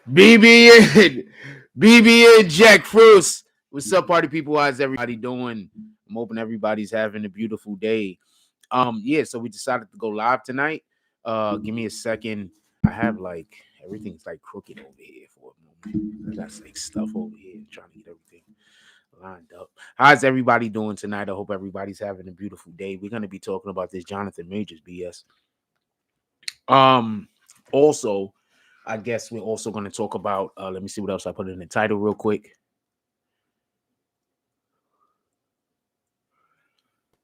BBN Jackfruits. What's up, party people? How's everybody doing? I'm hoping everybody's having a beautiful day. Yeah, so we decided to go live tonight. Give me a second. I have like everything's like crooked over here for a moment. I got like stuff over here trying to get everything lined up. How's everybody doing tonight? I hope everybody's having a beautiful day. We're gonna be talking about this Johnathan Majors BS. Also, I guess we're also going to talk about, let me see what else I put in the title real quick.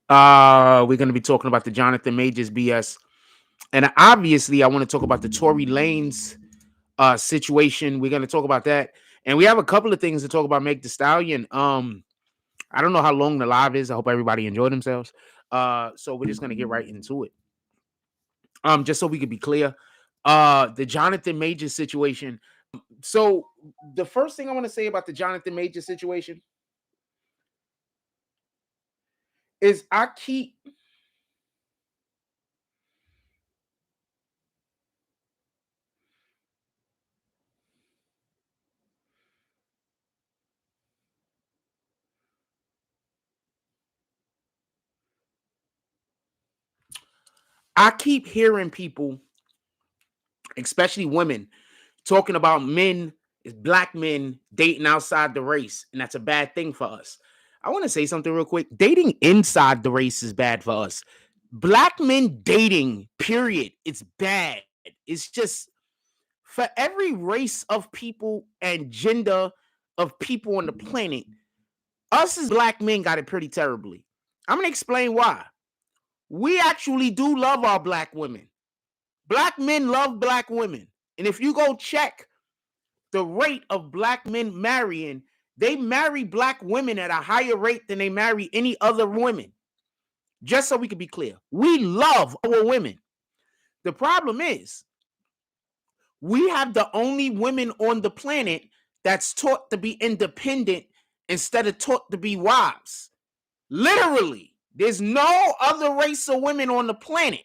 We're going to be talking about the Johnathan Majors BS. And obviously, I want to talk about the Tory Lanez situation. We're going to talk about that. And we have a couple of things to talk about Meg Thee Stallion. I don't know how long the live is. I hope everybody enjoyed themselves. So we're just going to get right into it. Just so we could be clear. The Johnathan Majors situation. So the first thing I want to say about the Johnathan Majors situation is I keep hearing people, especially women, talking about men, black men dating outside the race, and that's a bad thing for us. I want to say something real quick. Dating inside the race is bad for us. Black men dating, period, it's bad. It's just for every race of people and gender of people on the planet, us as black men got it pretty terribly. I'm going to explain why. We actually do love our black women. Black men love black women. And if you go check the rate of black men marrying, they marry black women at a higher rate than they marry any other women. Just so we can be clear, we love our women. The problem is, we have the only women on the planet that's taught to be independent instead of taught to be wives. Literally, there's no other race of women on the planet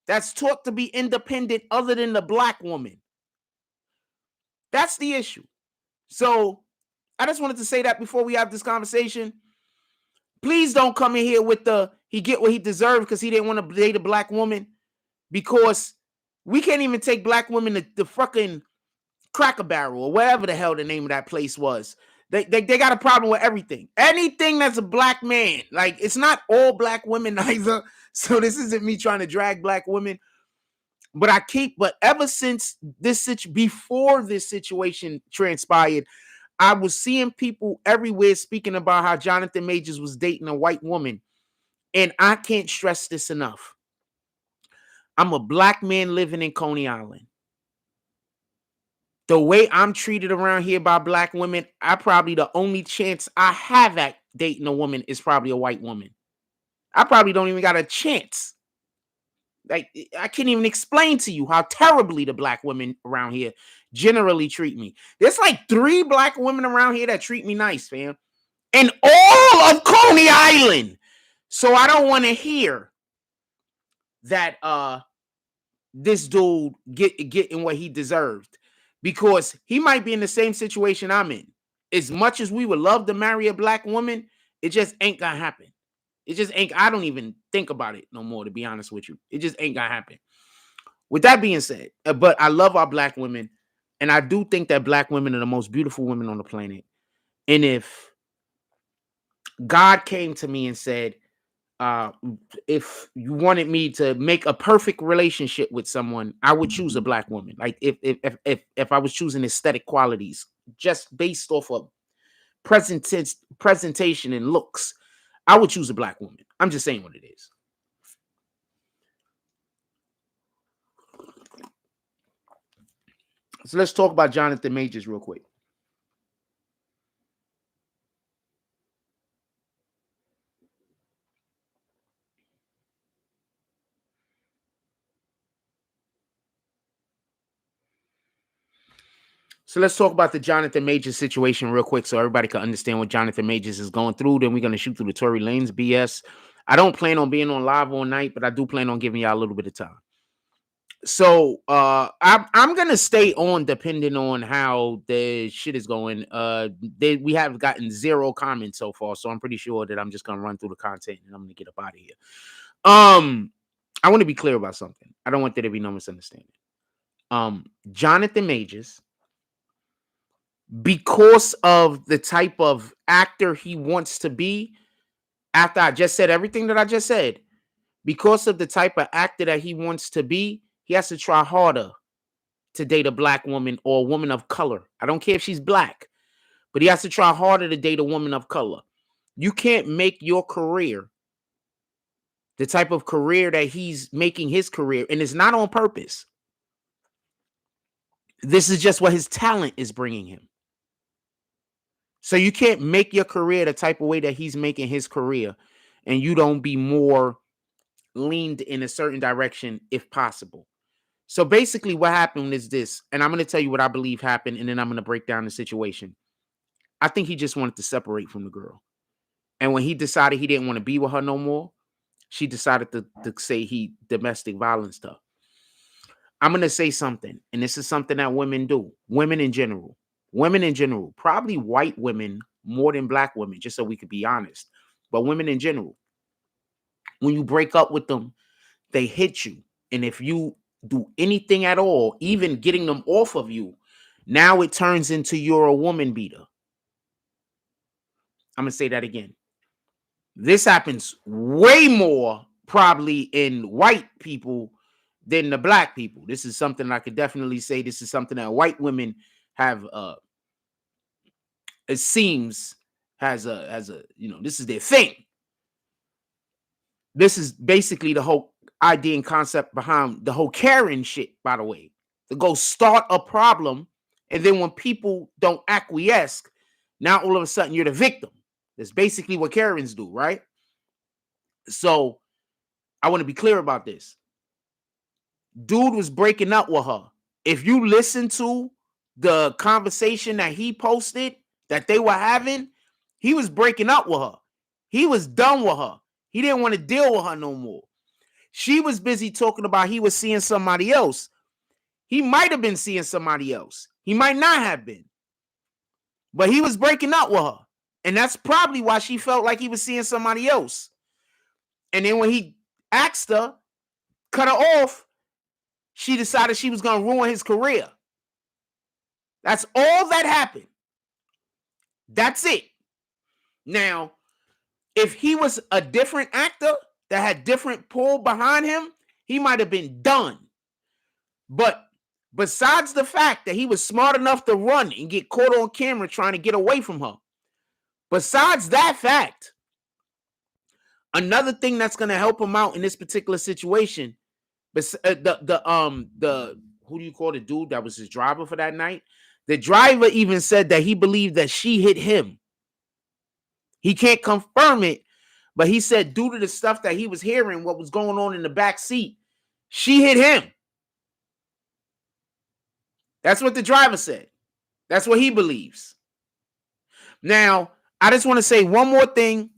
that's taught to be independent other than the black woman. That's the issue. So I just wanted to say that before we have this conversation. Please don't come in here with the he get what he deserved because he didn't want to date a black woman, because we can't even take black women to the fucking Cracker Barrel or whatever the hell the name of that place was. They got a problem with everything. Anything that's a black man. Like, it's not all black women either. So this isn't me trying to drag black women. But ever since before this situation transpired, I was seeing people everywhere speaking about how Johnathan Majors was dating a white woman. And I can't stress this enough. I'm a black man living in Coney Island. The way I'm treated around here by black women, the only chance I have at dating a woman is probably a white woman. I probably don't even got a chance. Like, I can't even explain to you how terribly the black women around here generally treat me. There's like 3 black women around here that treat me nice, fam. And all of Coney Island. So I don't want to hear that this dude getting what he deserved, because he might be in the same situation I'm in. As much as we would love to marry a black woman, it just ain't gonna happen. It just ain't. I don't even think about it no more, to be honest with you. It just ain't gonna happen. With that being said, but I love our black women, and I do think that black women are the most beautiful women on the planet. And if God came to me and said, if you wanted me to make a perfect relationship with someone, I would choose a black woman. Like, if I was choosing aesthetic qualities just based off of presentation and looks, I would choose a black woman. I'm just saying what it is. So let's talk about Johnathan Majors real quick. So let's talk about the Johnathan Majors situation real quick so everybody can understand what Johnathan Majors is going through. Then we're going to shoot through the Tory Lanez BS. I don't plan on being on live all night, but I do plan on giving y'all a little bit of time. So I'm gonna stay on depending on how the shit is going. We have gotten 0 comments so far, so I'm pretty sure that I'm just gonna run through the content and I'm gonna get up out of here. I want to be clear about something. I don't want there to be no misunderstanding. Johnathan Majors, because of the type of actor he wants to be, after I just said everything that I just said, because of the type of actor that he wants to be, he has to try harder to date a black woman or a woman of color. I don't care if she's black, but he has to try harder to date a woman of color. You can't make your career the type of career that he's making his career, and it's not on purpose. This is just what his talent is bringing him. So you can't make your career the type of way that he's making his career, and you don't be more leaned in a certain direction if possible. So basically what happened is this, and I'm going to tell you what I believe happened, and then I'm going to break down the situation. I think he just wanted to separate from the girl. And when he decided he didn't want to be with her no more, she decided to say he domestic violence stuff. I'm going to say something, and this is something that women do. Women in general, probably white women more than black women, just so we could be honest. But women in general, when you break up with them, they hit you. And if you do anything at all, even getting them off of you, now it turns into you're a woman beater. I'm going to say that again. This happens way more probably in white people than the black people. This is something I could definitely say. This is something that white women have, it seems, has a, this is their thing. This is basically the whole idea and concept behind the whole Karen shit, by the way. To go start a problem, and then when people don't acquiesce, now all of a sudden you're the victim. That's basically what Karens do, right? So I want to be clear about this. Dude was breaking up with her. If you listen to the conversation that he posted that they were having, he was breaking up with her. He was done with her. He didn't want to deal with her no more. She was busy talking about he was seeing somebody else. He might have been seeing somebody else. He might not have been. But he was breaking up with her. And that's probably why she felt like he was seeing somebody else. And then when he asked her, cut her off, she decided she was going to ruin his career. That's all that happened. That's it. Now, if he was a different actor that had different pull behind him, he might have been done. But besides the fact that he was smart enough to run and get caught on camera trying to get away from her, besides that fact, another thing that's going to help him out in this particular situation, the who do you call the dude that was his driver for that night? The driver even said that he believed that she hit him. He can't confirm it, but he said due to the stuff that he was hearing, what was going on in the back seat, she hit him. That's what the driver said. That's what he believes. Now, I just want to say one more thing,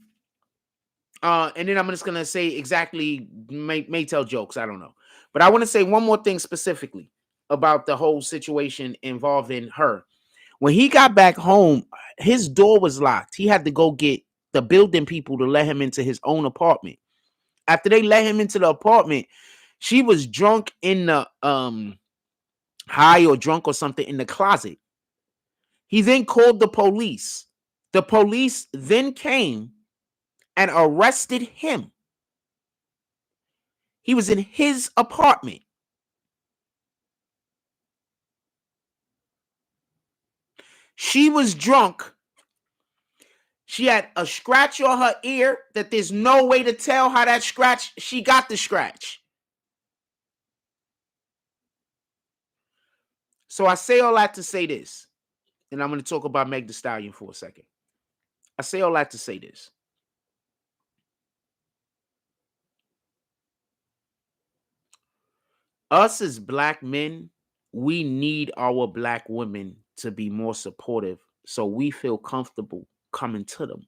and then I'm just going to say exactly, may tell jokes, I don't know. But I want to say one more thing specifically about the whole situation involving her. When he got back home, his door was locked. He had to go get the building people to let him into his own apartment. After they let him into the apartment, she was drunk in the high or drunk or something in the closet. He then called the police. The police then came and arrested him. He was in his apartment. She was drunk. She had a scratch on her ear that there's no way to tell how that scratch, she got the scratch. So I say all that to say this, and I'm going to talk about Meg Thee Stallion for a second. I say all that to say this. Us as black men, we need our black women to be more supportive so we feel comfortable coming to them.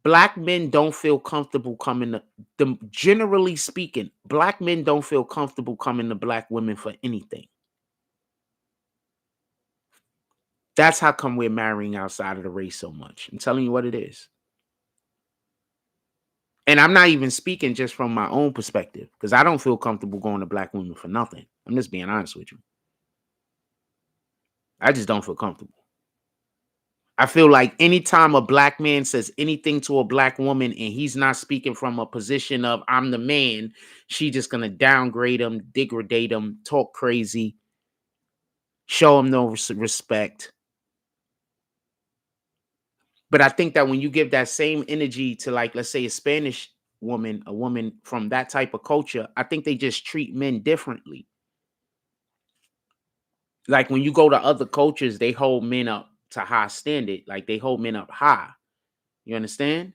Black men don't feel comfortable coming to, generally speaking, black men don't feel comfortable coming to black women for anything. That's how come we're marrying outside of the race so much. I'm telling you what it is. And I'm not even speaking just from my own perspective, because I don't feel comfortable going to black women for nothing. I'm just being honest with you. I just don't feel comfortable. I feel like anytime a black man says anything to a black woman and he's not speaking from a position of I'm the man, she just gonna downgrade him, degrade him, talk crazy, show him no respect. But I think that when you give that same energy to, like, let's say a Spanish woman, a woman from that type of culture, I think they just treat men differently. Like when you go to other cultures, they hold men up to high standard. Like they hold men up high. You understand?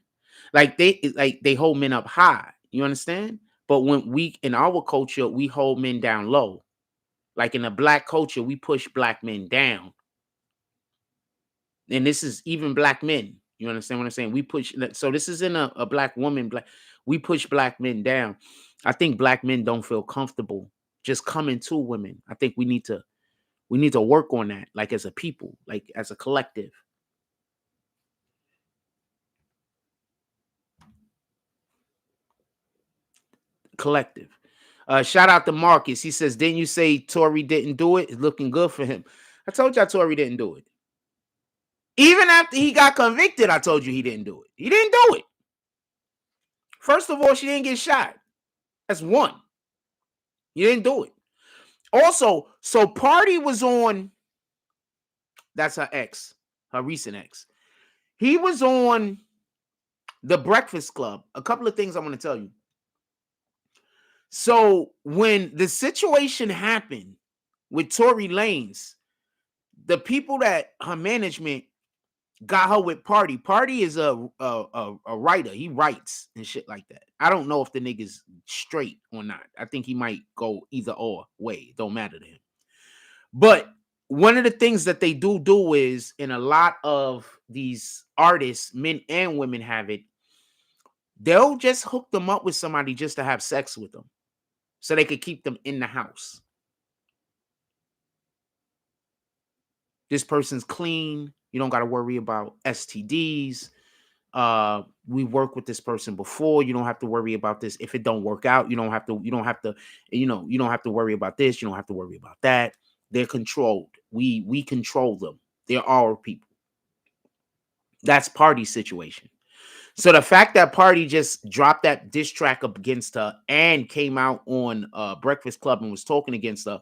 Like they hold men up high. You understand? But when we in our culture, we hold men down low. Like in the black culture, we push black men down. And this is even black men. You understand what I'm saying? We push. So this isn't a black woman. We push black men down. I think black men don't feel comfortable just coming to women. I think we need to work on that, like as a people, like as a collective. Shout out to Marcus. He says, didn't you say Tory didn't do it? It's looking good for him. I told y'all Tory didn't do it. Even after he got convicted, I told you he didn't do it. He didn't do it. First of all, she didn't get shot. That's one. He didn't do it. Also, so Party was on, that's her ex, her recent ex. He was on The Breakfast Club. A couple of things I want to tell you. So when the situation happened with Tory Lanez, the people that her management got her with Party. Party is a writer. He writes and shit like that. I don't know if the nigga's straight or not. I think he might go either or way. It don't matter to him. But one of the things that they do is, in a lot of these artists, men and women have it, they'll just hook them up with somebody just to have sex with them so they could keep them in the house. This person's clean. You don't got to worry about STDs. We worked with this person before. You don't have to worry about this. If it don't work out, you don't have to worry about this. You don't have to worry about that. They're controlled. We control them. They're our people. That's Party's situation. So the fact that Party just dropped that diss track up against her and came out on Breakfast Club and was talking against her,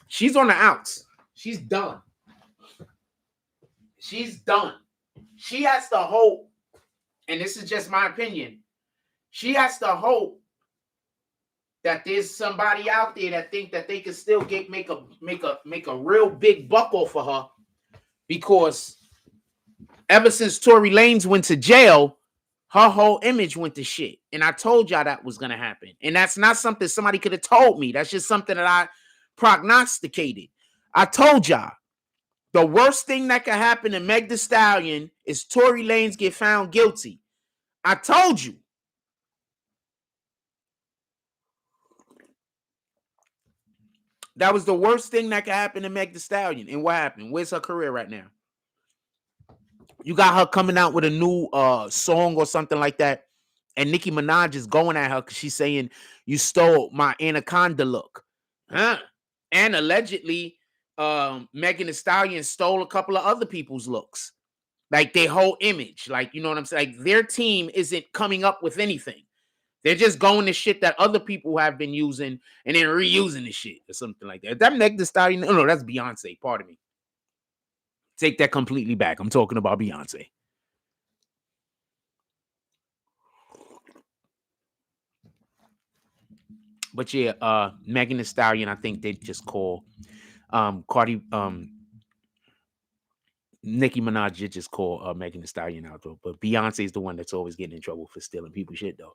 she's on the outs. She's done. She's done. She has to hope, and this is just my opinion, she has to hope that there's somebody out there that think that they can still make a real big buck off of her, because ever since Tory Lanez went to jail, her whole image went to shit. And I told y'all that was going to happen. And that's not something somebody could have told me. That's just something that I prognosticated. I told y'all the worst thing that could happen to Meg Thee Stallion is Tory Lanez get found guilty. I told you. That was the worst thing that could happen to Meg Thee Stallion. And what happened? Where's her career right now? You got her coming out with a new song or something like that, and Nicki Minaj is going at her because she's saying, you stole my anaconda look. Huh? And allegedly, Megan Thee Stallion stole a couple of other people's looks. Like their whole image. Like, you know what I'm saying? Like their team isn't coming up with anything. They're just going to shit that other people have been using and then reusing the shit or something like that. That Megan Thee Stallion? No, that's Beyonce. Pardon me. Take that completely back. I'm talking about Beyonce. But yeah, Megan Thee Stallion, I think they just call Nicki Minaj did just call Megan Thee Stallion out though. But Beyonce is the one that's always getting in trouble for stealing people's shit though.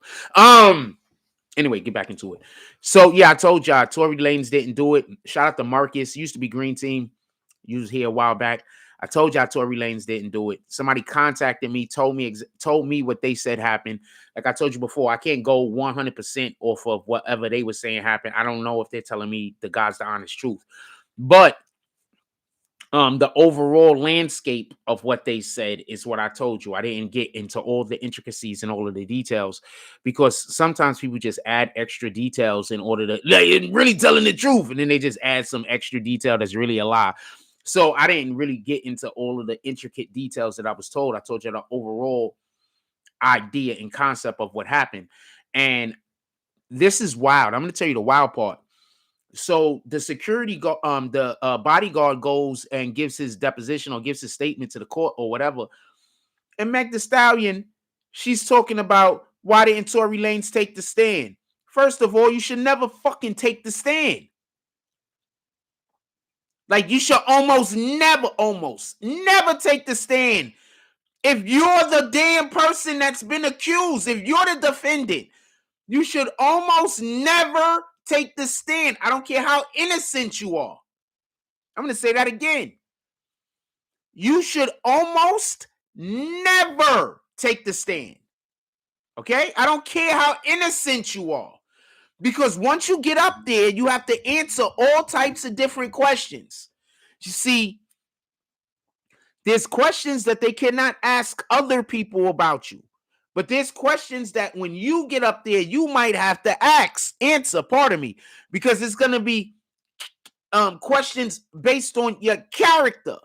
Anyway, get back into it. So yeah, I told y'all Tory Lanez didn't do it. Shout out to Marcus. He used to be Green Team. He was here a while back. I told y'all Tory Lanez didn't do it. Somebody contacted me, told me what they said happened. Like I told you before, I can't go 100% off of whatever they were saying happened. I don't know if they're telling me the God's the honest truth. But the overall landscape of what they said is what I told you. I didn't get into all the intricacies and all of the details because sometimes people just add extra details in order to like really telling the truth, and then they just add some extra detail that's really a lie. So I didn't really get into all of the intricate details that I was told. I told you the overall idea and concept of what happened. And this is wild. I'm going to tell you the wild part. So the bodyguard goes and gives his deposition or gives his statement to the court or whatever. And Meg Thee Stallion, she's talking about why didn't Tory Lanez take the stand? First of all, you should never fucking take the stand. Like you should almost never take the stand. If you're the damn person that's been accused, if you're the defendant, you should almost never take the stand. I don't care how innocent you are. I'm going to say that again. You should almost never take the stand. Okay? I don't care how innocent you are. Because once you get up there, you have to answer all types of different questions. You see, there's questions that they cannot ask other people about you. But there's questions that when you get up there, you might have to answer, pardon me, because it's going to be questions based on your character.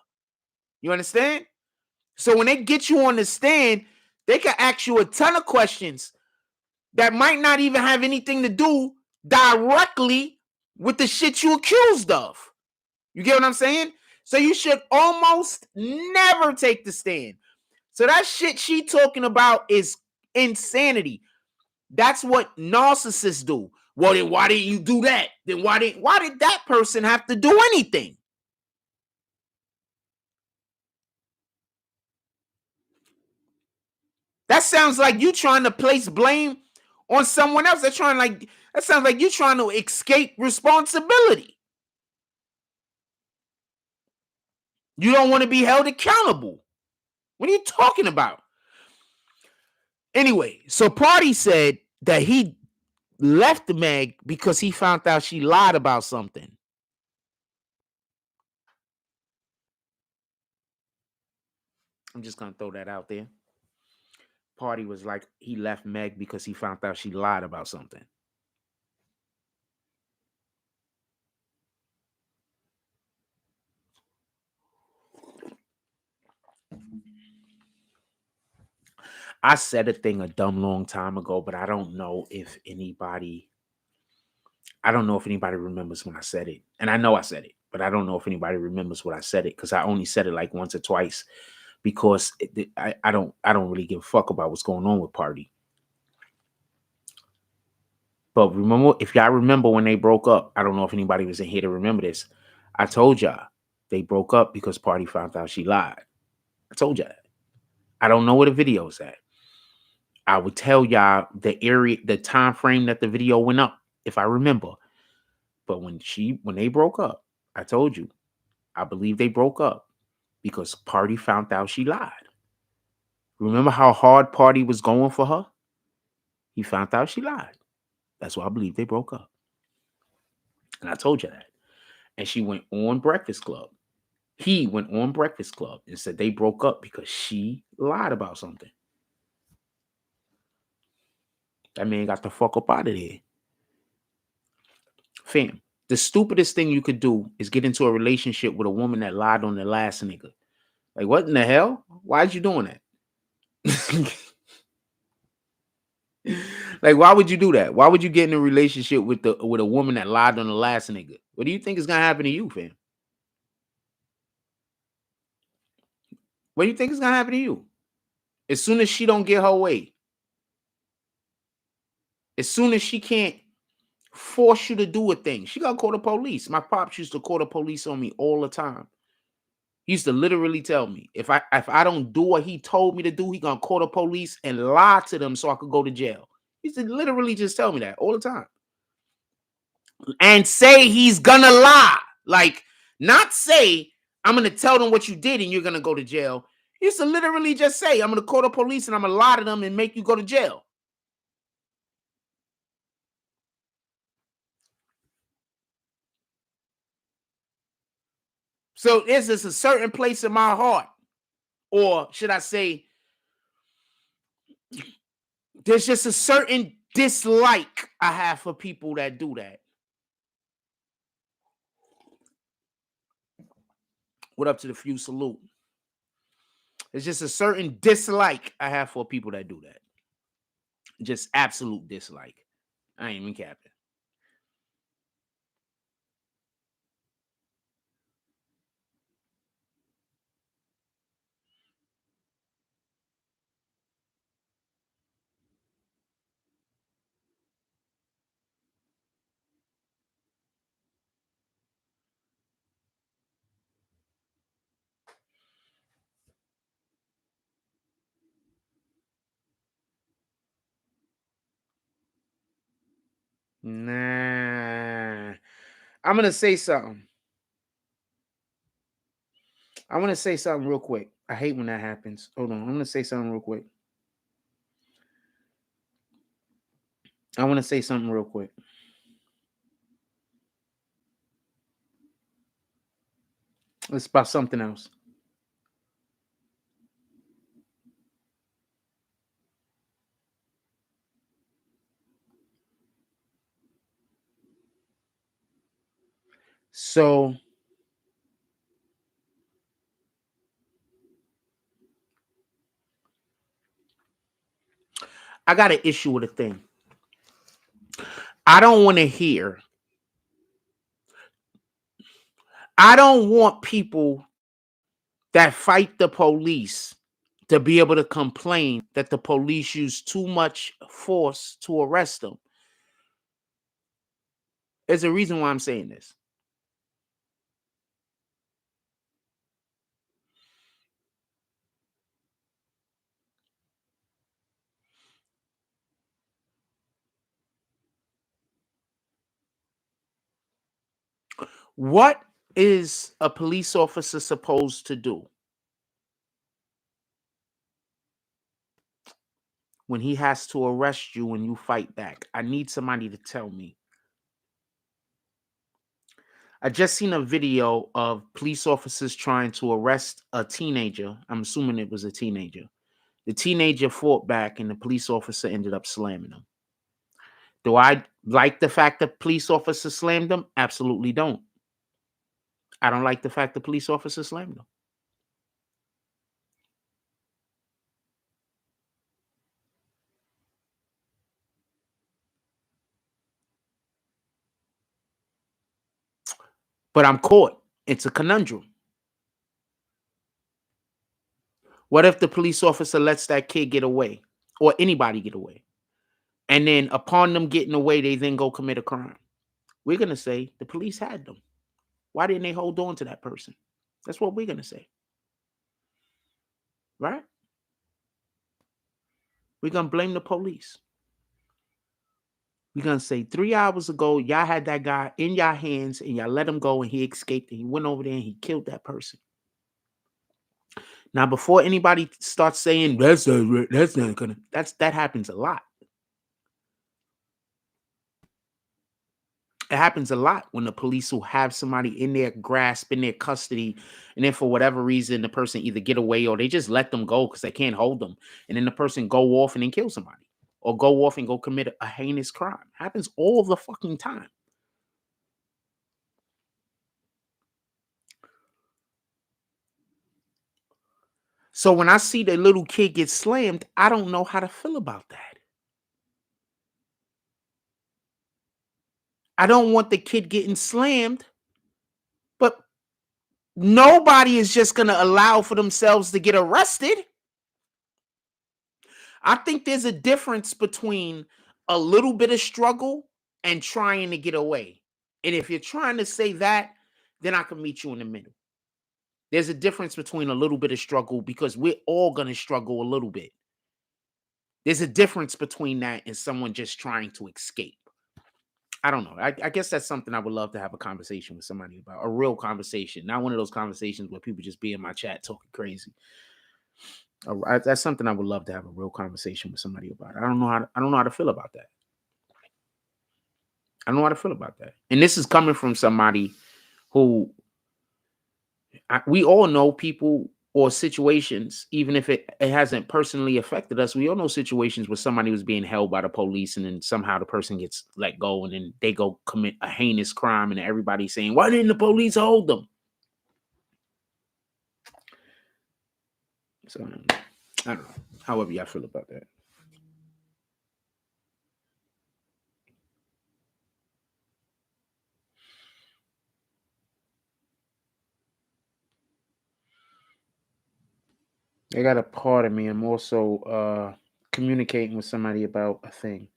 You understand? So when they get you on the stand, they can ask you a ton of questions that might not even have anything to do directly with the shit you accused of. You get what I'm saying? So you should almost never take the stand. So that shit she talking about is insanity. That's what narcissists do. Well, then why didn't you do that? Then why did that person have to do anything? That sounds like you trying to place blame on someone else. That sounds like you trying to escape responsibility. You don't want to be held accountable. What are you talking about? Anyway, so Party said that he left Meg because he found out she lied about something. I'm just going to throw that out there. Party was like, he left Meg because he found out she lied about something. I said a thing a dumb long time ago, but I don't know if anybody remembers when I said it. And I know I said it, but I don't know if anybody remembers what I said it because I only said it like once or twice because I don't really give a fuck about what's going on with Party. But remember, if y'all remember when they broke up, I don't know if anybody was in here to remember this. I told y'all they broke up because Party found out she lied. I told y'all that. I don't know where the video's at. I would tell y'all the time frame that the video went up, if I remember. But when they broke up, I told you, I believe they broke up because Party found out she lied. Remember how hard Party was going for her? He found out she lied. That's why I believe they broke up. And I told you that. And she went on Breakfast Club. He went on Breakfast Club and said they broke up because she lied about something. That man got the fuck up out of there. Fam, the stupidest thing you could do is get into a relationship with a woman that lied on the last nigga. Like, what in the hell? Why'd you doing that? Like, why would you do that? Why would you get in a relationship with a woman that lied on the last nigga? What do you think is gonna happen to you, fam? What do you think is gonna happen to you? As soon as she don't get her way, as soon as she can't force you to do a thing, she gonna call the police. My pops used to call the police on me all the time. He used to literally tell me if I don't do what he told me to do, he gonna call the police and lie to them so I could go to jail. He used to literally just tell me that all the time. And say he's gonna lie. Like, not say I'm going to tell them what you did and you're going to go to jail. You used to literally just say, I'm going to call the police and I'm going to lie to them and make you go to jail. So there's just a certain place in my heart, or should I say, there's just a certain dislike I have for people that do that. What up to the few salute? There's just a certain dislike I have for people that do that. Just absolute dislike. I ain't even capping. Nah. I'm going to say something. I want to say something real quick. I hate when that happens. Hold on. I'm going to say something real quick. I want to say something real quick. It's about something else. So I got an issue with a thing. I don't want to hear. I don't want people that fight the police to be able to complain that the police use too much force to arrest them. There's a reason why I'm saying this. What is a police officer supposed to do when he has to arrest you when you fight back? I need somebody to tell me. I just seen a video of police officers trying to arrest a teenager. I'm assuming it was a teenager. The teenager fought back and the police officer ended up slamming him. Do I like the fact that police officer slammed him? Absolutely don't. I don't like the fact the police officer slammed him. But I'm caught. It's a conundrum. What if the police officer lets that kid get away or anybody get away? And then upon them getting away, they then go commit a crime. We're going to say the police had them. Why didn't they hold on to that person? That's what we're going to say. Right? We're going to blame the police. We're going to say 3 hours ago, y'all had that guy in your hands and y'all let him go and he escaped and he went over there and he killed that person. Now, before anybody starts saying that's not gonna, that happens a lot. It happens a lot when the police will have somebody in their grasp, in their custody, and then for whatever reason, the person either get away or they just let them go because they can't hold them. And then the person go off and then kill somebody or go off and go commit a heinous crime. Happens all the fucking time. So when I see the little kid get slammed, I don't know how to feel about that. I don't want the kid getting slammed, but nobody is just going to allow for themselves to get arrested. I think there's a difference between a little bit of struggle and trying to get away. And if you're trying to say that, then I can meet you in the middle. There's a difference between a little bit of struggle because we're all going to struggle a little bit. There's a difference between that and someone just trying to escape. I don't know. I guess that's something I would love to have a conversation with somebody about. A real conversation, not one of those conversations where people just be in my chat talking crazy. That's something I would love to have a real conversation with somebody about. I don't know how to feel about that. I don't know how to feel about that. And this is coming from somebody who we all know people or situations, even if it hasn't personally affected us, we all know situations where somebody was being held by the police and then somehow the person gets let go and then they go commit a heinous crime and everybody's saying, why didn't the police hold them? So I don't know. However y'all feel about that. I got a part of me. I'm also communicating with somebody about a thing.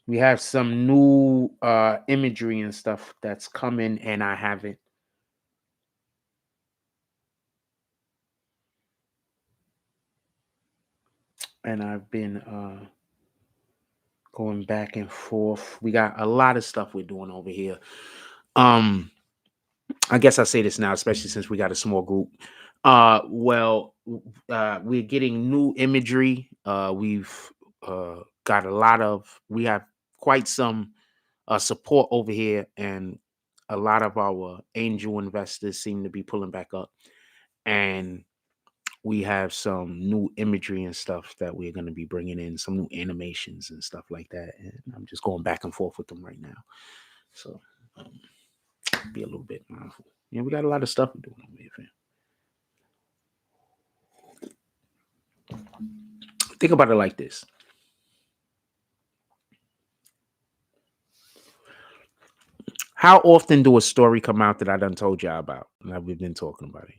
We have some new imagery and stuff that's coming, and I haven't. And I've been going back and forth. We got a lot of stuff we're doing over here. I guess I say this now, especially since we got a small group. We're getting new imagery. We've got a lot of. We have quite some support over here, and a lot of our angel investors seem to be pulling back up. And we have some new imagery and stuff that we're going to be bringing in, some new animations and stuff like that. And I'm just going back and forth with them right now. So be a little bit mindful. Yeah, we got a lot of stuff we're doing over here, fam. Think about it like this. How often do a story come out that I done told y'all about? Like we've been talking about it.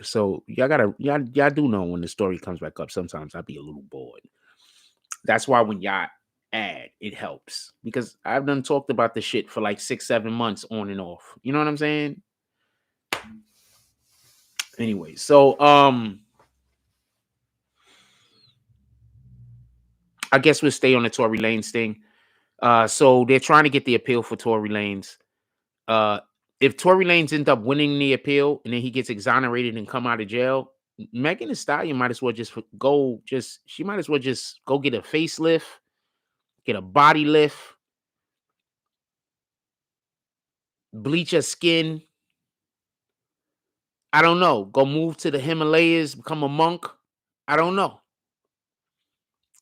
So y'all do know when the story comes back up, sometimes I'll be a little bored. That's why when y'all add, it helps. Because I've done talked about this shit for like 6-7 months on and off. You know what I'm saying? Anyway, so I guess we'll stay on the Tory Lanez thing. So they're trying to get the appeal for Tory Lanez. If Tory Lanez ends up winning the appeal and then he gets exonerated and come out of jail, Megan Thee Stallion might as well just go. She might as well just go get a facelift, get a body lift, bleach her skin. I don't know. Go move to the Himalayas, become a monk. I don't know.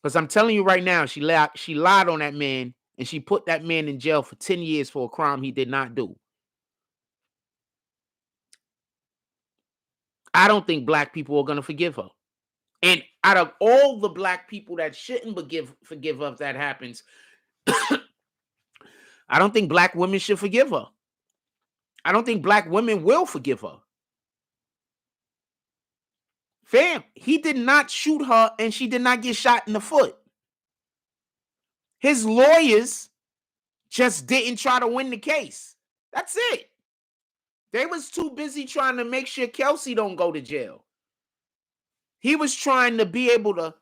Because I'm telling you right now, she lied on that man and she put that man in jail for 10 years for a crime he did not do. I don't think black people are going to forgive her. And out of all the black people that shouldn't forgive her if that happens, I don't think black women should forgive her. I don't think black women will forgive her. Fam, he did not shoot her and she did not get shot in the foot. His lawyers just didn't try to win the case. That's it. They was too busy trying to make sure Kelsey don't go to jail. He was trying to be able to.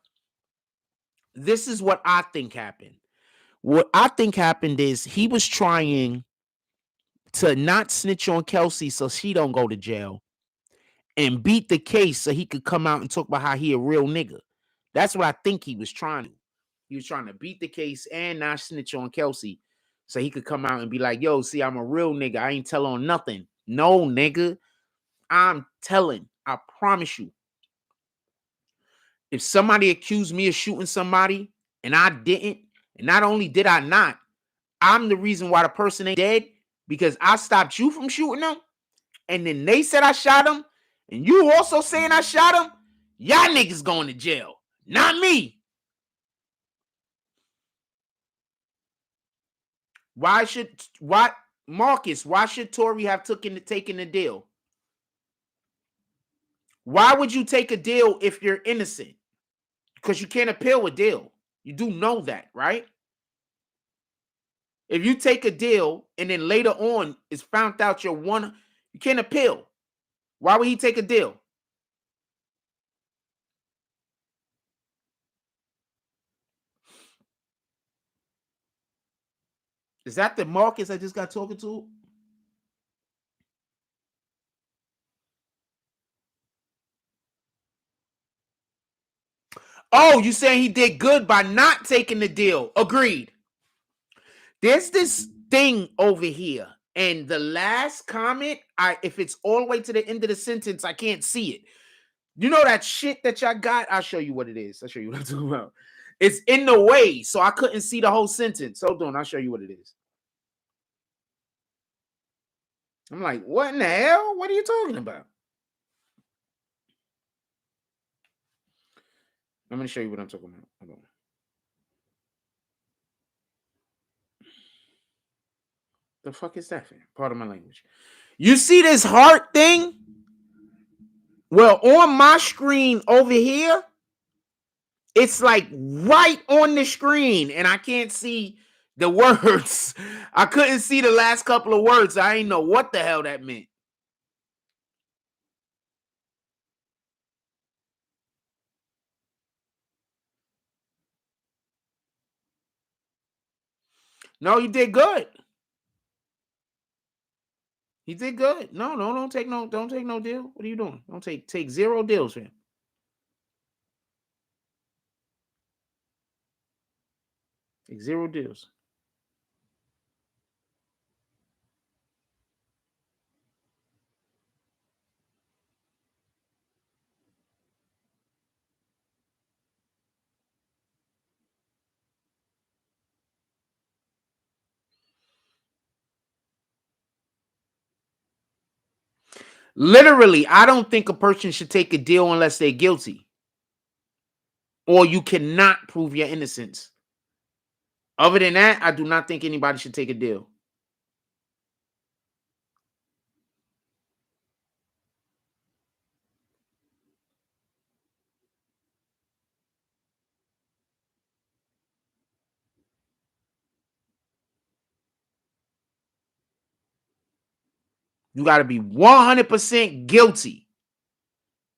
This is what I think happened. What I think happened is he was trying to not snitch on Kelsey so she don't go to jail and beat the case so he could come out and talk about how he a real nigga. That's what I think he was trying to. He was trying to beat the case and not snitch on Kelsey so he could come out and be like, yo, see, I'm a real nigga. I ain't tell on nothing. No, nigga. I'm telling. I promise you. If somebody accused me of shooting somebody and I didn't, and not only did I not, I'm the reason why the person ain't dead because I stopped you from shooting them. And then they said I shot him. And you also saying I shot him. Y'all niggas going to jail. Not me. Marcus, why should Tory have taken the deal? Why would you take a deal if you're innocent? Because you can't appeal a deal. You do know that, right? If you take a deal and then later on it's found out you can't appeal. Why would he take a deal? Is that the Marcus I just got talking to? Oh, you saying he did good by not taking the deal. Agreed. There's this thing over here. And the last comment, if it's all the way to the end of the sentence, I can't see it. You know that shit that y'all got? I'll show you what it is. I'll show you what I'm talking about. It's in the way, so I couldn't see the whole sentence. Hold on, I'll show you what it is. I'm like, what in the hell? What are you talking about? I'm going to show you what I'm talking about. Hold on. The fuck is that, fam? Part of my language. You see this heart thing? Well, on my screen over here, it's like right on the screen, and I can't see the words. I couldn't see the last couple of words. I ain't know what the hell that meant. No, you did good. He did good. No, don't take no deal. What are you doing? Don't take 0 deals, fam. Take 0 deals. Literally, I don't think a person should take a deal unless they're guilty. Or you cannot prove your innocence. Other than that, I do not think anybody should take a deal. You got to be 100% guilty.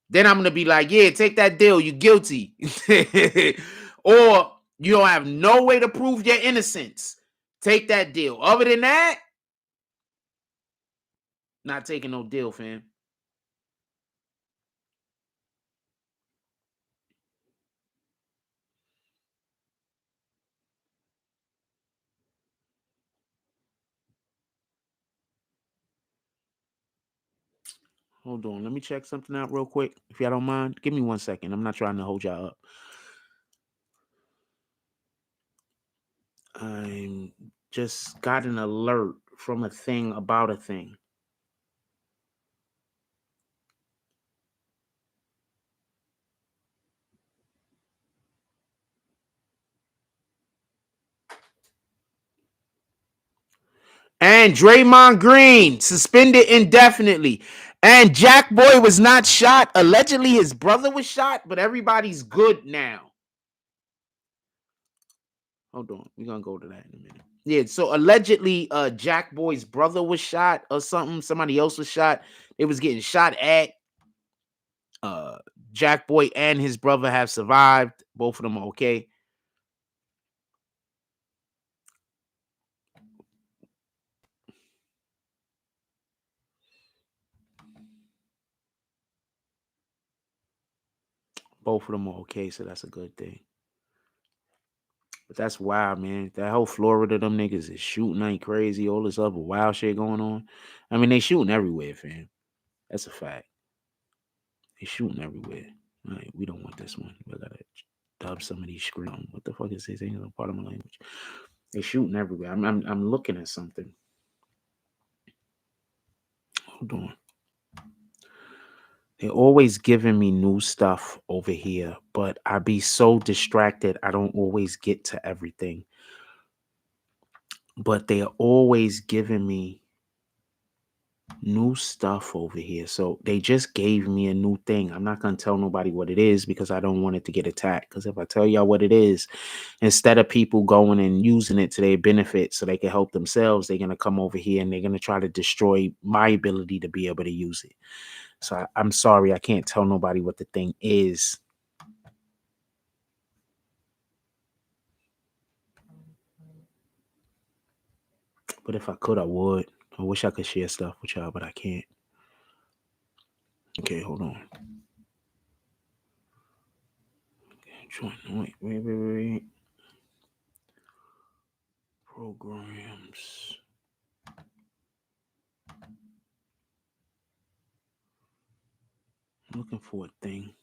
Then I'm going to be like, yeah, take that deal. You're guilty. Or you don't have no way to prove your innocence. Take that deal. Other than that, not taking no deal, fam. Hold on. Let me check something out real quick. If y'all don't mind, give me 1 second. I'm not trying to hold y'all up. I just got an alert from a thing about a thing. And Draymond Green suspended indefinitely. And Jack Boy was not shot. Allegedly, his brother was shot, but everybody's good now. Hold on. We're going to go to that in a minute. Yeah, so allegedly, Jack Boy's brother was shot or something. Somebody else was shot. It was getting shot at. Jack Boy and his brother have survived. Both of them are okay. Both of them are okay, so that's a good thing. But that's wild, man. That whole Florida, them niggas is shooting like crazy. All this other wild shit going on. I mean, they shooting everywhere, fam. That's a fact. They shooting everywhere. Like, we don't want this one. We gotta dub some of these screens. What the fuck is this? Ain't no part of my language. They shooting everywhere. I'm looking at something. Hold on. They're always giving me new stuff over here, but I be so distracted. I don't always get to everything. But they're always giving me new stuff over here. So they just gave me a new thing. I'm not going to tell nobody what it is because I don't want it to get attacked. Because if I tell y'all what it is, instead of people going and using it to their benefit so they can help themselves, they're going to come over here and they're going to try to destroy my ability to be able to use it. So I'm sorry, I can't tell nobody what the thing is. But if I could, I would. I wish I could share stuff with y'all, but I can't. Okay, hold on. Okay, wait. Programs. I'm looking for a thing.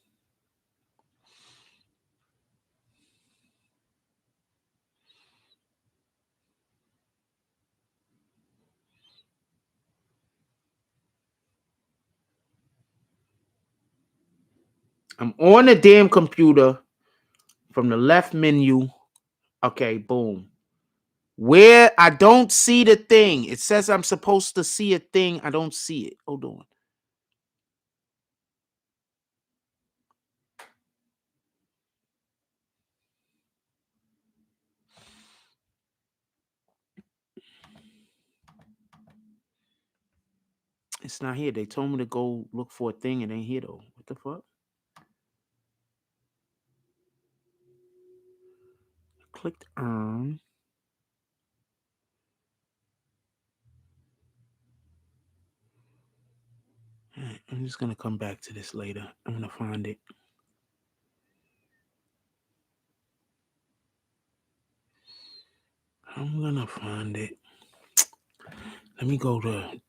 I'm on the damn computer. From the left menu. Okay, boom. Where I don't see the thing. It says I'm supposed to see a thing. I don't see it. Hold on. It's not here. They told me to go look for a thing. It ain't here though. What the fuck? I clicked on. Right, I'm just gonna come back to this later. I'm gonna find it. I'm gonna find it. Let me go to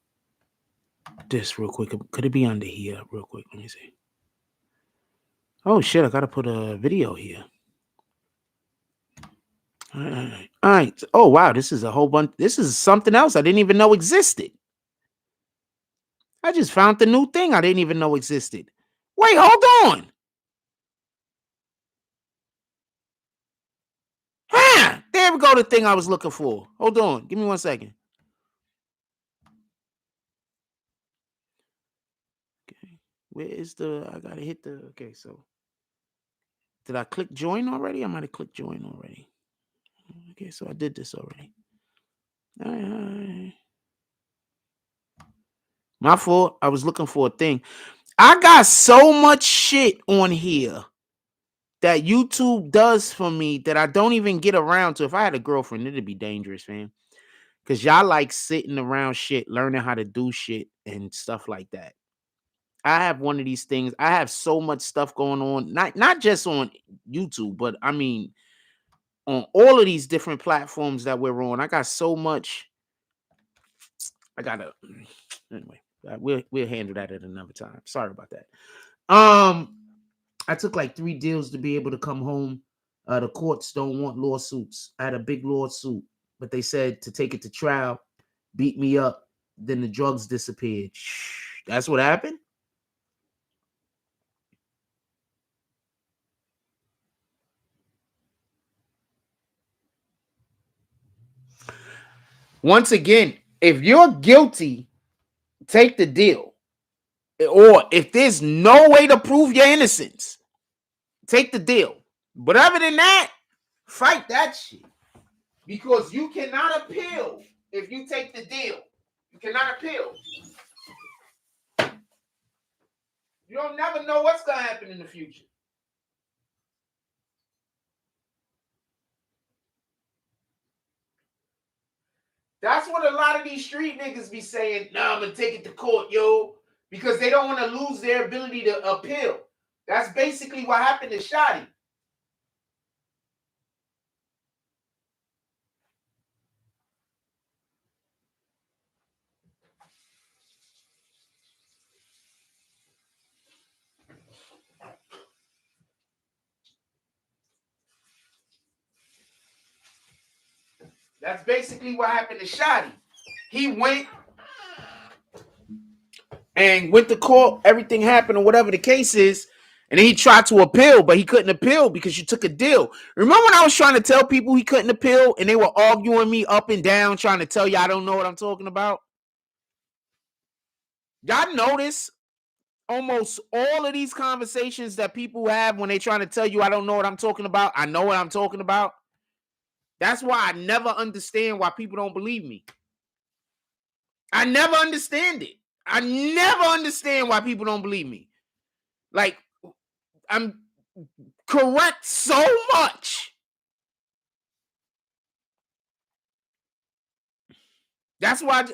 this real quick. Could it be under here real quick? Let me see. Oh shit, I gotta put a video here. All right. Oh wow, this is a whole bunch. This is something else I didn't even know existed. I just found the new thing I didn't even know existed. Wait, hold on. Huh, there we go, the thing I was looking for. Hold on. Give me 1 second. Okay. Where is the, I gotta hit the, okay, so. Did I click join already? I might have clicked join already. Okay, so I did this already. All right. My fault. I was looking for a thing. I got so much shit on here that YouTube does for me that I don't even get around to. If I had a girlfriend, it'd be dangerous, man. Because y'all like sitting around shit, learning how to do shit and stuff like that. I have one of these things. I have so much stuff going on, not just on YouTube, but I mean on all of these different platforms that we're on. I got so much. I gotta anyway. We'll handle that at another time. Sorry about that. I took like 3 deals to be able to come home. The courts don't want lawsuits. I had a big lawsuit, but they said to take it to trial, beat me up, then the drugs disappeared. That's what happened. Once again, if you're guilty, take the deal. Or if there's no way to prove your innocence, take the deal. But other than that, fight that shit. Because you cannot appeal if you take the deal. You cannot appeal. You don't never know what's going to happen in the future. That's what a lot of these street niggas be saying, nah, I'm going to take it to court, yo. Because they don't want to lose their ability to appeal. That's basically what happened to Shotty. That's basically what happened to Shotty. He went to court, everything happened, or whatever the case is, and then he tried to appeal, but he couldn't appeal because you took a deal. Remember when I was trying to tell people he couldn't appeal, and they were arguing me up and down, trying to tell you I don't know what I'm talking about? Y'all notice almost all of these conversations that people have when they trying to tell you I don't know what I'm talking about, I know what I'm talking about. That's why I never understand why people don't believe me. I never understand it. I never understand why people don't believe me. Like, I'm correct so much. That's why.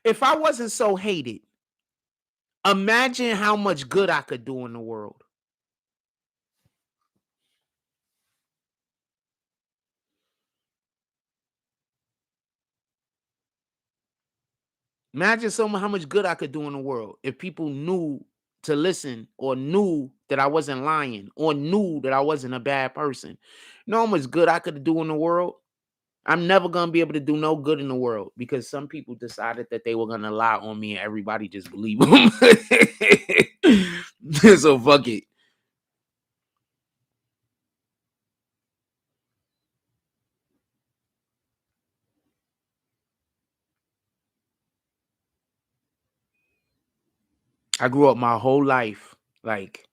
If I wasn't so hated, imagine how much good I could do in the world. Imagine how much good I could do in the world if people knew to listen or knew that I wasn't lying or knew that I wasn't a bad person. You know how much good I could do in the world? I'm never going to be able to do no good in the world because some people decided that they were going to lie on me and everybody just believed them. So fuck it. I grew up my whole life like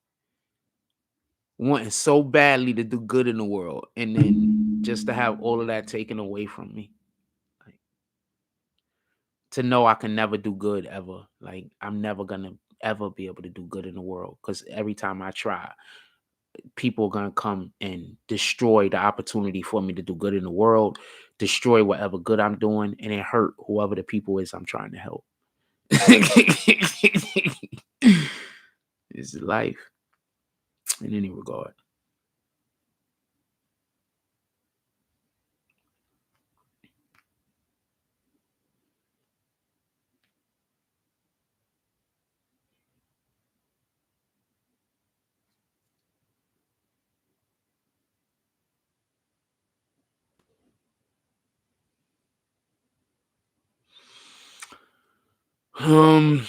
wanting so badly to do good in the world, and then just to have all of that taken away from me. Like, to know I can never do good ever. Like, I'm never gonna ever be able to do good in the world because every time I try, people are gonna come and destroy the opportunity for me to do good in the world, destroy whatever good I'm doing, and it hurt whoever the people is I'm trying to help. It's life in any regard. Um,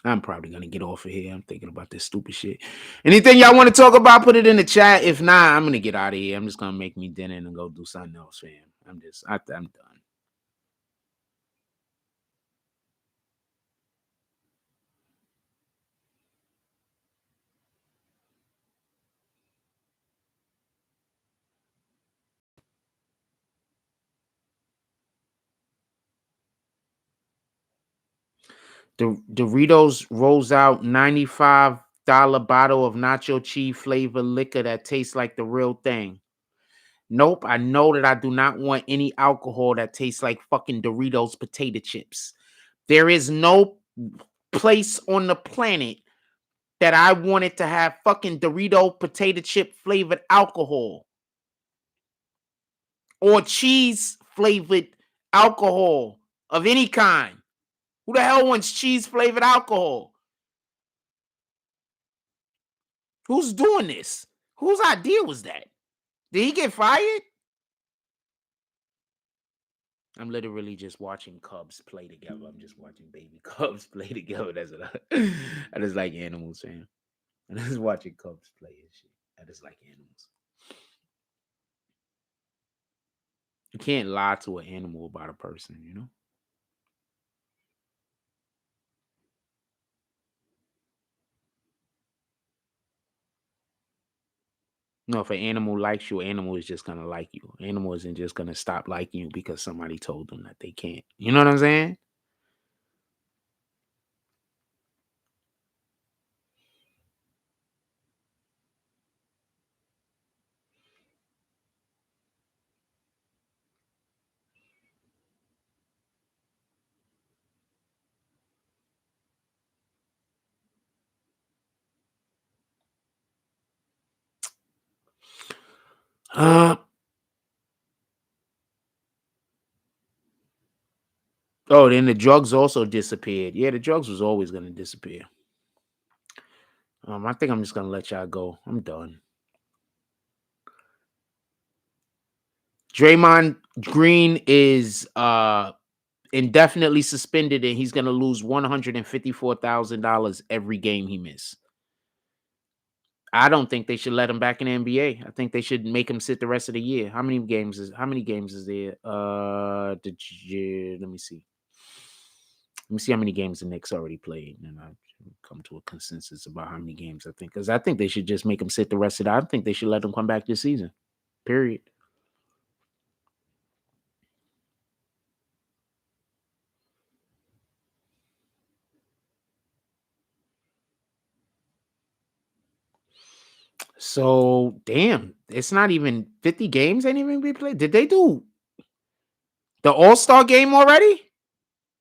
I'm probably gonna get off of here. I'm thinking about this stupid shit. Anything y'all want to talk about? Put it in the chat. If not, I'm gonna get out of here. I'm just gonna make me dinner and go do something else, fam. I'm done. The Doritos rolls out $95 bottle of nacho cheese flavor liquor that tastes like the real thing. Nope, I know that I do not want any alcohol that tastes like fucking Doritos potato chips. There is no place on the planet that I wanted to have fucking Dorito potato chip flavored alcohol or cheese flavored alcohol of any kind. Who the hell wants cheese flavored alcohol? Who's doing this? Whose idea was that? Did he get fired? I'm literally just watching cubs play together. I'm just watching baby cubs play together. That's what I just like animals, fam. I just watching cubs play and shit. I just like animals. You can't lie to an animal about a person, you know? No, if an animal likes you, animal is just gonna like you. Animal isn't just gonna stop liking you because somebody told them that they can't. You know what I'm saying? Uh oh, then the drugs also disappeared. Yeah, the drugs was always gonna disappear. I think I'm just gonna let y'all go. I'm done. Draymond Green is indefinitely suspended and he's gonna lose $154,000 every game he missed. I don't think they should let him back in the NBA. I think they should make him sit the rest of the year. How many games is there? Let me see. Let me see how many games the Knicks already played, and I come to a consensus about how many games I think. Because I think they should just make him sit the rest of the. I think they should let him come back this season. Period. So damn, it's not even 50 games ain't even be played. Did they do the All-Star game already?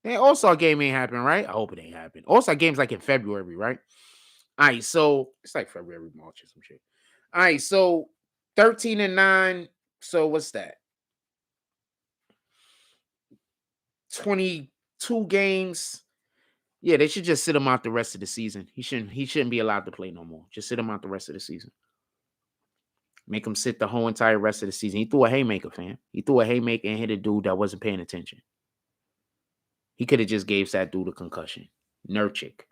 The All-Star game ain't happened, right? I hope it ain't happened. All-Star game's like in February, right? All right, so it's like February, March or some shit. All right, so 13-9. So what's that? 22 games. Yeah, they should just sit him out the rest of the season. He shouldn't be allowed to play no more. Just sit him out the rest of the season. Make him sit the whole entire rest of the season. He threw a haymaker, fam. He threw a haymaker and hit a dude that wasn't paying attention. He could have just gave that dude a concussion. Nurkic,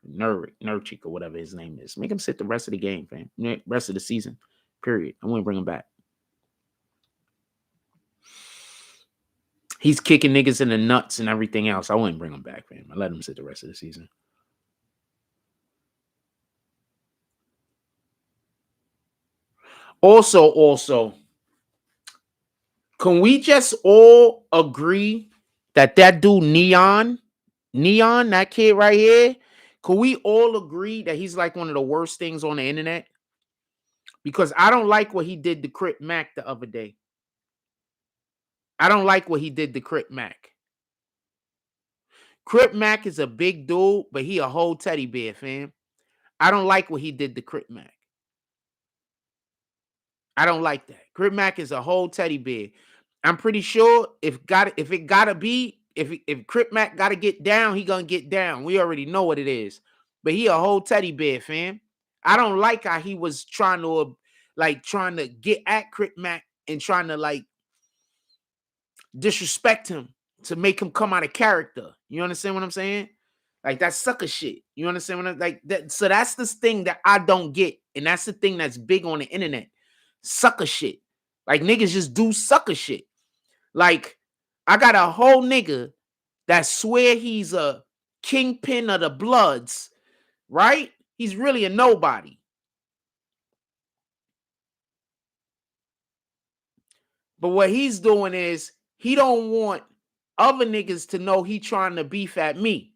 or whatever his name is. Make him sit the rest of the game, fam. Rest of the season. Period. I wouldn't bring him back. He's kicking niggas in the nuts and everything else. I wouldn't bring him back, fam. I let him sit the rest of the season. Also, can we just all agree that dude Neon, that kid right here, can we all agree that he's like one of the worst things on the internet? Because I don't like what he did to Crip Mac the other day. I don't like what he did to Crip Mac. Crip Mac is a big dude, but he a whole teddy bear, fam. I don't like what he did to Crip Mac. I don't like that. Crip Mac is a whole teddy bear. I'm pretty sure if Crip Mac gotta get down, he gonna get down. We already know what it is. But he a whole teddy bear, fam. I don't like how he was trying to get at Crip Mac and trying to like disrespect him to make him come out of character. You understand what I'm saying? Like that's sucker shit. You understand what I'm like that? So that's this thing that I don't get, and that's the thing that's big on the internet. Sucker shit. Like niggas just do sucker shit. Like I got a whole nigga that swear he's a kingpin of the Bloods, right? He's really a nobody. But what he's doing is he don't want other niggas to know he trying to beef at me.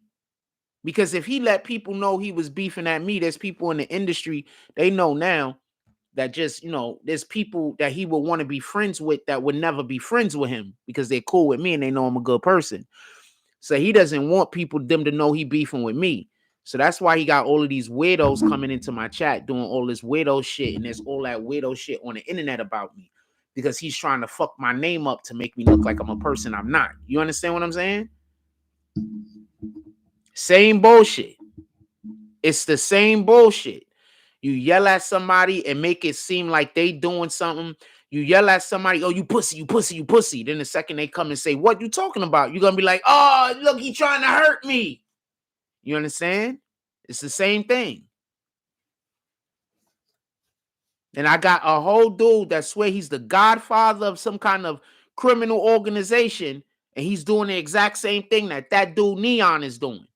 Because if he let people know he was beefing at me, there's people in the industry, they know now that just, there's people that he would want to be friends with that would never be friends with him because they're cool with me and they know I'm a good person. So he doesn't want them to know he beefing with me. So that's why he got all of these weirdos coming into my chat doing all this weirdo shit, and there's all that weirdo shit on the internet about me because he's trying to fuck my name up to make me look like I'm a person I'm not. You understand what I'm saying? Same bullshit. It's the same bullshit. You yell at somebody and make it seem like they doing something. You yell at somebody, oh, you pussy, you pussy, you pussy. Then the second they come and say, what you talking about? You're going to be like, oh, look, he trying to hurt me. You understand? It's the same thing. And I got a whole dude that swear he's the godfather of some kind of criminal organization, and he's doing the exact same thing that dude Neon is doing.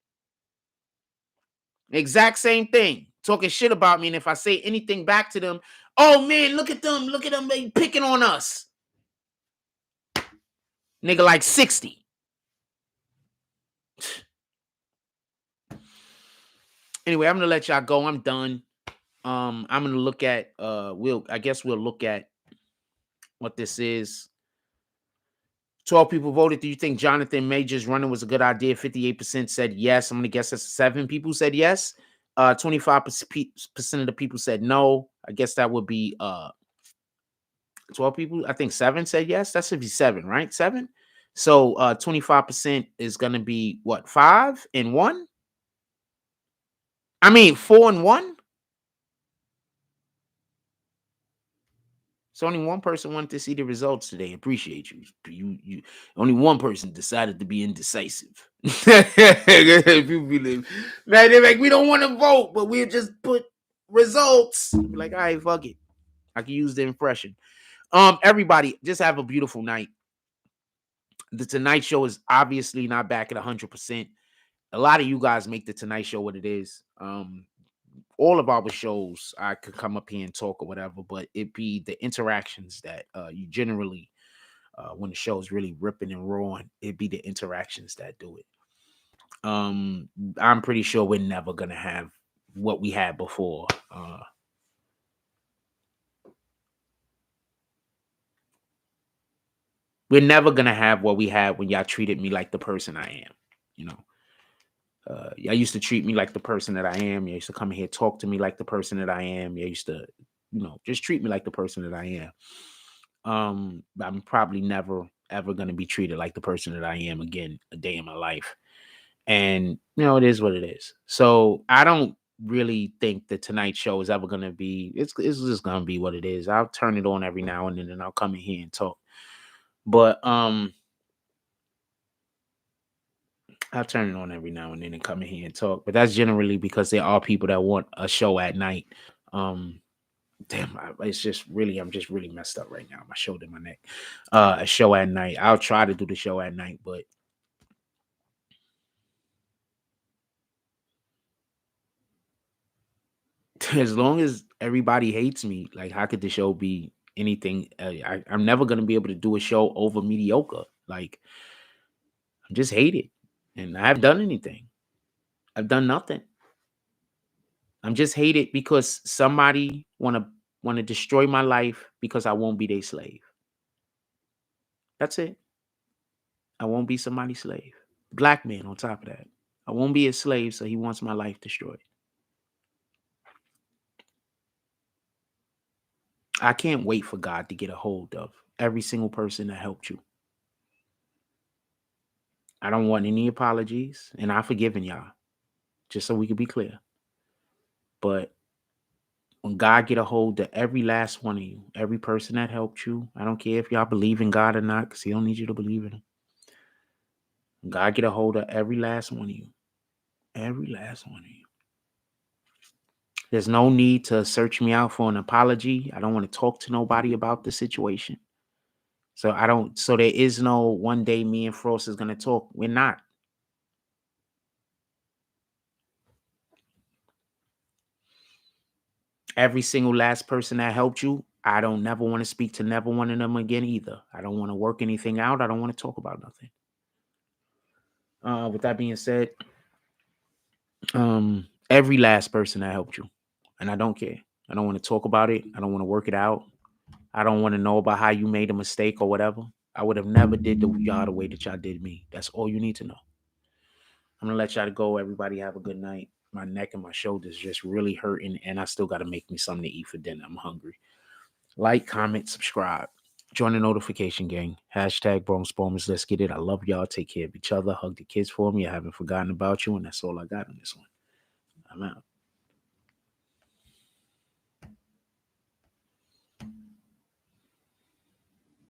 The exact same thing. Talking shit about me, and if I say anything back to them, oh man, look at them, they picking on us. Nigga like 60. Anyway, I'm gonna let y'all go. I'm done. I'm gonna look at we'll look at what this is. 12 people voted. Do you think Johnathan Majors running was a good idea? 58% said yes. I'm gonna guess that's 7 people said yes. 25% of the people said no. I guess that would be 12 people. I think 7 said yes. That should be 7, right? 7. So 25% is gonna be what, 5 and 1? I mean 4 and 1. So only one person wanted to see the results today. Appreciate you. You only one person decided to be indecisive. People be like, man, they're like, we don't want to vote, but we'll just put results. Be like, all right, fuck it. I can use the impression. Everybody, just have a beautiful night. The Tonight Show is obviously not back at 100%. A lot of you guys make the Tonight Show what it is. All of our shows, I could come up here and talk or whatever, but it be the interactions that you generally, when the show is really ripping and roaring, it be the interactions that do it. I'm pretty sure we're never gonna have what we had before. We're never gonna have what we had when y'all treated me like the person I am. You know, y'all used to treat me like the person that I am. You used to come in here, talk to me like the person that I am. You used to, just treat me like the person that I am. I'm probably never ever gonna be treated like the person that I am again a day in my life. And it is what it is. So I don't really think the Tonight Show is ever gonna be. It's just gonna be what it is. I'll turn it on every now and then, and I'll come in here and talk. But I'll turn it on every now and then and come in here and talk. But that's generally because there are people that want a show at night. Damn, it's just really, I'm just really messed up right now. My shoulder, my neck. A show at night. I'll try to do the show at night, but as long as everybody hates me, like, how could the show be anything? I'm never gonna be able to do a show over mediocre. Like, I'm just hated, and I haven't done anything. I've done nothing. I'm just hated because somebody wanna destroy my life because I won't be their slave. That's it. I won't be somebody's slave. Black man on top of that. I won't be a slave, so he wants my life destroyed. I can't wait for God to get a hold of every single person that helped you. I don't want any apologies, and I've forgiven y'all, just so we can be clear. But when God get a hold of every last one of you, every person that helped you, I don't care if y'all believe in God or not, because he don't need you to believe in him. When God get a hold of every last one of you, every last one of you. There's no need to search me out for an apology. I don't want to talk to nobody about the situation. So there is no one day me and Frost is gonna talk. We're not. Every single last person that helped you, I don't never want to speak to never one of them again either. I don't want to work anything out. I don't want to talk about nothing. With that being said, every last person that helped you, and I don't care. I don't want to talk about it. I don't want to work it out. I don't want to know about how you made a mistake or whatever. I would have never did y'all the way that y'all did me. That's all you need to know. I'm gonna let y'all go. Everybody have a good night. My neck and my shoulders just really hurting, and I still got to make me something to eat for dinner. I'm hungry. Like, comment, subscribe. Join the notification gang. Hashtag Bronx Bombers. Let's get it. I love y'all. Take care of each other. Hug the kids for me. I haven't forgotten about you, and that's all I got on this one. I'm out.